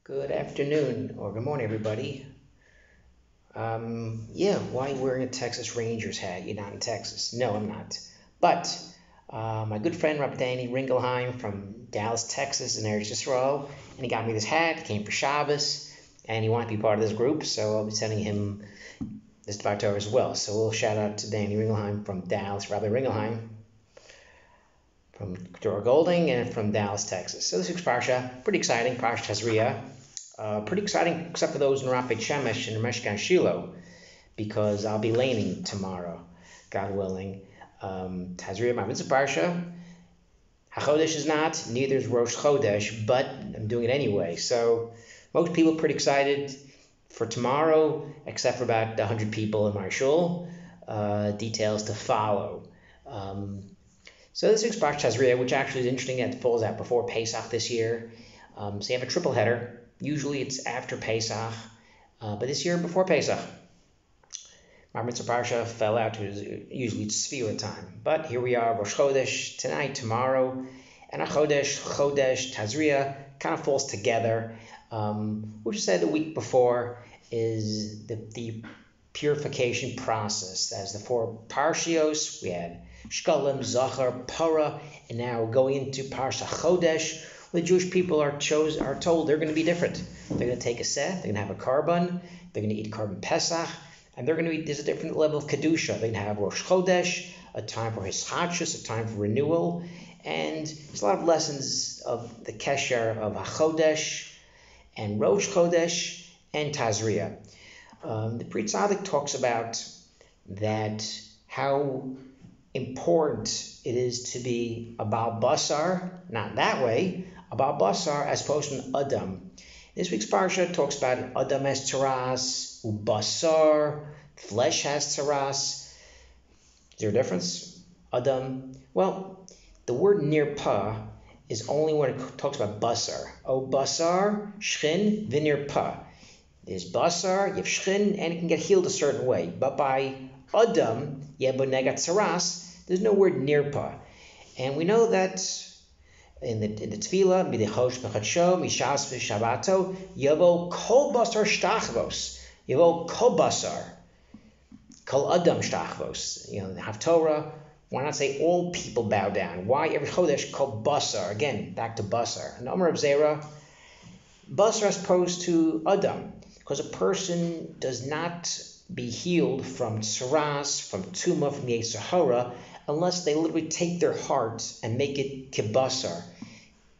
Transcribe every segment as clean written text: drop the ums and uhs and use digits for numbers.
Good afternoon or good morning, everybody. Why are you wearing a Texas Rangers hat? You're not in Texas. No, I'm not. But my good friend Rabbi Danny Ringelheim from Dallas, Texas, in Eretz Yisrael, and he got me this hat. He came for Shabbos, and he wanted to be part of this group, so I'll be sending him this Dvar Torah as well. So we'll shout out to Danny Ringelheim from Dallas, Rabbi Ringelheim from Dora Golding, and from Dallas, Texas. So this week's Parsha, pretty exciting, Parsha Tazria. Pretty exciting, except for those in Rapid Shemesh and Meshkan Shiloh, because I'll be laning tomorrow, God willing. Tazria, my mitzvah parsha. Hachodesh is not, neither is Rosh Chodesh, but I'm doing it anyway. So most people are pretty excited for tomorrow, except for about 100 people in my shul. Details to follow. So this week's Parsha Tazria, which actually is interesting, that it falls out before Pesach this year. So you have a triple header. Usually it's after Pesach, but this year before Pesach. My mitzvah parsha fell out to usually it's Sfira time. But here we are, Rosh Chodesh, tonight, tomorrow, and hachodesh, chodesh, tazria, kind of falls together. We just said the week before is the purification process. As the four parshios, we had Shkalim, Zachar, Para, and now going into Parsha Chodesh. The Jewish people are told they're going to be different. They're going to take a seh, they're going to have a carbon, they're going to eat carbon Pesach, and there's a different level of Kedusha. They're going to have Rosh Chodesh, a time for Hischadshus, a time for renewal, and there's a lot of lessons of the Kesher of hachodesh and Rosh Chodesh and Tazria. The Pri Tzaddik talks about that, how important it is to be a Baal Basar, not that way, a Baal Basar as opposed to an Adam. This week's Parsha talks about an Adam has tzaras, Ubasar, flesh has tzaras. Is there a difference? Adam, well, the word nirpa is only when it talks about Basar. O Basar, Shchin, Vinirpa. There's Basar, you have Shchin, and it can get healed a certain way. But by Adam, Yebonegat tzaras, there's no word nirpa. And we know that in the tefillah, midechosh bechadsho, mishas v'shabato, yavo kol basar shtachvos, yavo kol basar, kol adam shtachvos. The Haftorah, why not say all people bow down? Why every chodesh kol basar? Again, back to basar. And Omer of Zera, basar as opposed to adam, because a person does not be healed from tzaras, from tumah, from the Yetzer Hara, unless they literally take their heart and make it kibasar,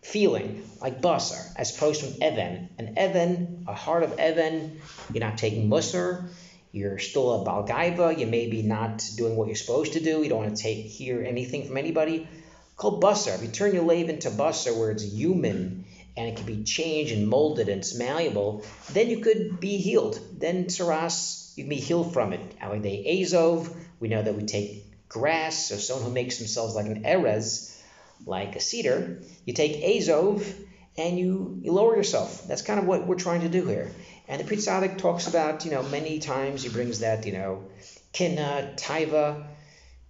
feeling like basar, as opposed to an even. An even, a heart of even, you're not taking musar, you're still a balgaiva, you may be not doing what you're supposed to do, you don't want to hear anything from anybody. Called basar. If you turn your lave into basar, where it's human, and it can be changed and molded and it's malleable, then you could be healed. Then tzaras, you can be healed from it. Alidei Azov, we know that we take grass, so someone who makes themselves like an erez, like a cedar, you take Azov and you lower yourself. That's kind of what we're trying to do here. And the Pri Tzaddik talks about, many times he brings that, kinna, taiva,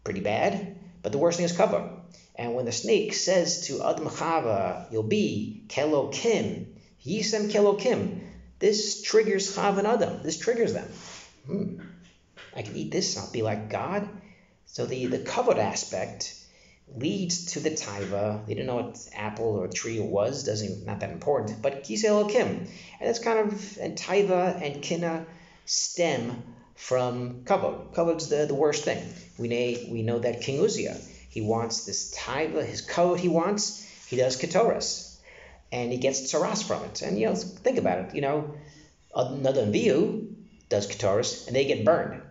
pretty bad, but the worst thing is kava. And when the snake says to Adam Chava, you'll be kelokim, yisem kelokim, this triggers Chav and Adam. This triggers them. I can eat this, I'll be like God. So the kavod aspect leads to the taiva. They didn't know what apple or tree it was, not that important, but kisei elokim. And that's and taiva and kina stem from kavod. Kavod's the worst thing. We know that King Uzziah, he wants this taiva, his kavod he does ketoras, and he gets tzaras from it. And think about it, Nadon Viu does ketoras, and they get burned.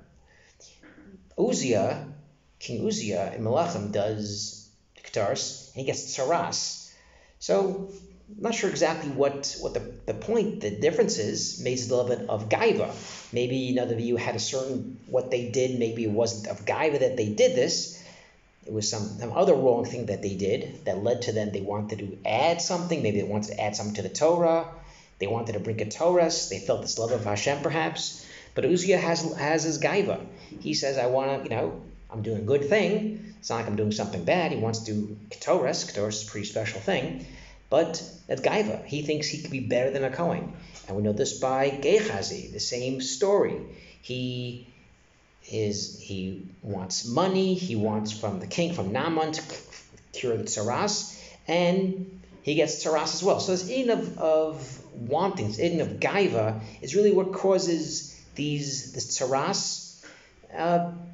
King Uzziah in Melachim does ketoras, and he gets tzaras. So I'm not sure exactly what the point, the difference is. Maybe it's a little bit of gaiva. Maybe Nadon Viu had a certain, what they did, maybe it wasn't of gaiva that they did this. It was some other wrong thing that they did that led to them, they wanted to add something. Maybe they wanted to add something to the Torah. They wanted to bring a Torahs. They felt this love of Hashem perhaps. But Uzziah has his gaiva. He says, I want to, I'm doing a good thing. It's not like I'm doing something bad. He wants to do Ketoras. Ketoras is a pretty special thing. But that's gaiva. He thinks he could be better than a Kohen. And we know this by Gehazi, the same story. He wants money, he wants from the king, from Naaman, to cure the tsaras, and he gets tsaras as well. So this in of wanting, this in of gaiva, is really what causes this tsaras.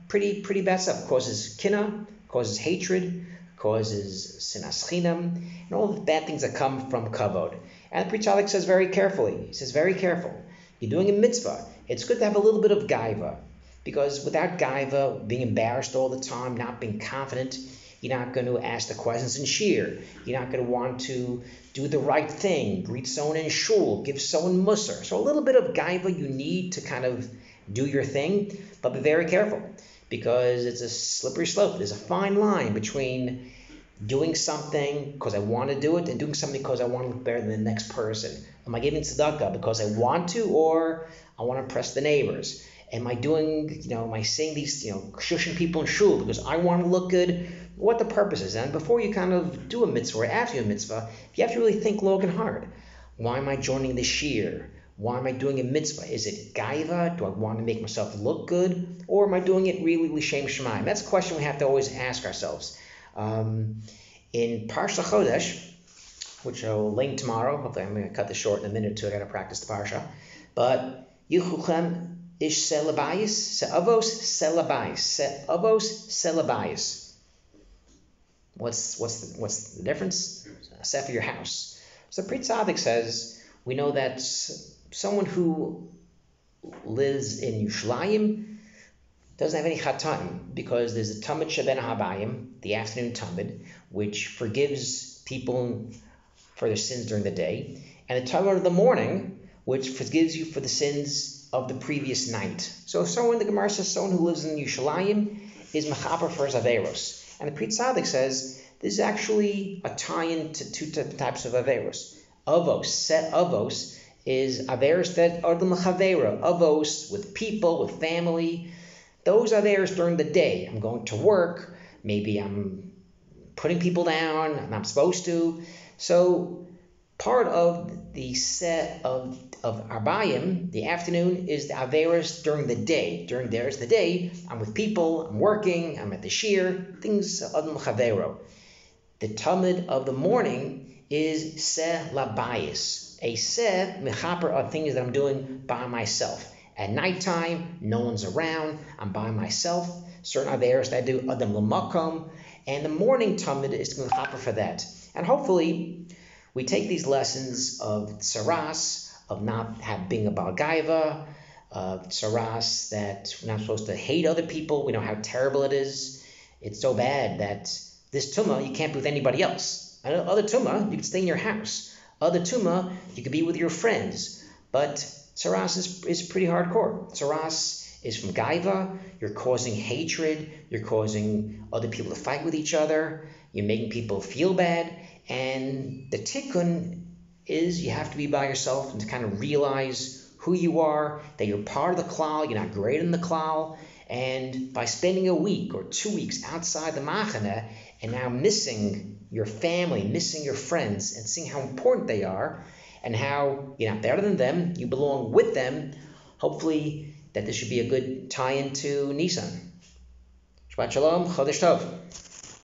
Pretty bad stuff. Causes kina, causes hatred, causes sinas chinam, and all the bad things that come from kavod. And the Pri Tzaddik says very carefully, he says very careful, you're doing a mitzvah, it's good to have a little bit of gaiva, because without gaiva, being embarrassed all the time, not being confident, you're not going to ask the questions in shir, you're not going to want to do the right thing, greet someone in shul, give someone musar. So a little bit of gaiva you need to kind of do your thing, but be very careful, because it's a slippery slope. There's a fine line between doing something because I want to do it and doing something because I want to look better than the next person. Am I giving tzedakah because I want to, or I want to impress the neighbors? Am I doing, am I saying these, shushing people in shul because I want to look good? What the purpose is. And before you kind of do a mitzvah or after a mitzvah, you have to really think long and hard. Why am I joining the shir? Why am I doing a mitzvah? Is it gaiva? Do I want to make myself look good? Or am I doing it really l'shem shamayim? That's a question we have to always ask ourselves. In Parsha Chodesh, which I'll link tomorrow, hopefully I'm going to cut this short in a minute or two, I got to practice the Parsha, but Yichuchem ish selabayis, se'avos selabayis, se'avos selabayis. What's the difference? Set for your house. So Pri Tzaddik says, we know that someone who lives in Yerushalayim doesn't have any chatam, because there's a tamid sheben habayim, the afternoon tamid, which forgives people for their sins during the day, and the tamid of the morning, which forgives you for the sins of the previous night. So if someone, the Gemara says, someone who lives in Yerushalayim is mechaper for his averos, and the Pri Tzaddik says this is actually a tie-in to two types of averos. Avos is averos that are the mechavera, avos with people, with family. Those are theirs during the day. I'm going to work. Maybe I'm putting people down. I'm not supposed to. So part of the set of Arbayim, the afternoon, is the Averas during the day. During there's the day, I'm with people, I'm working, I'm at the shir, things of Chavero. The Talmud of the morning is Se Labayis. A Se, Mechaper, are things that I'm doing by myself. At nighttime, no one's around, I'm by myself. Certain Averas that I do, Adam Lamakom, and the morning Talmud is Mechaper for that. And hopefully, we take these lessons of tsaras, of not being a Baal Gaiva, of tsaras that we're not supposed to hate other people. We know how terrible it is. It's so bad that this tumah, you can't be with anybody else. Other tumah, you can stay in your house. Other tumah, you can be with your friends. But tsaras is pretty hardcore. Tsaras is from Gaiva. You're causing hatred. You're causing other people to fight with each other. You're making people feel bad. And the tikkun is you have to be by yourself and to kind of realize who you are, that you're part of the klal, you're not greater than the klal. And by spending a week or 2 weeks outside the machane and now missing your family, missing your friends, and seeing how important they are and how you're not better than them, you belong with them, hopefully that this should be a good tie-in to Nisan. Shabbat Shalom, Chodesh Tov.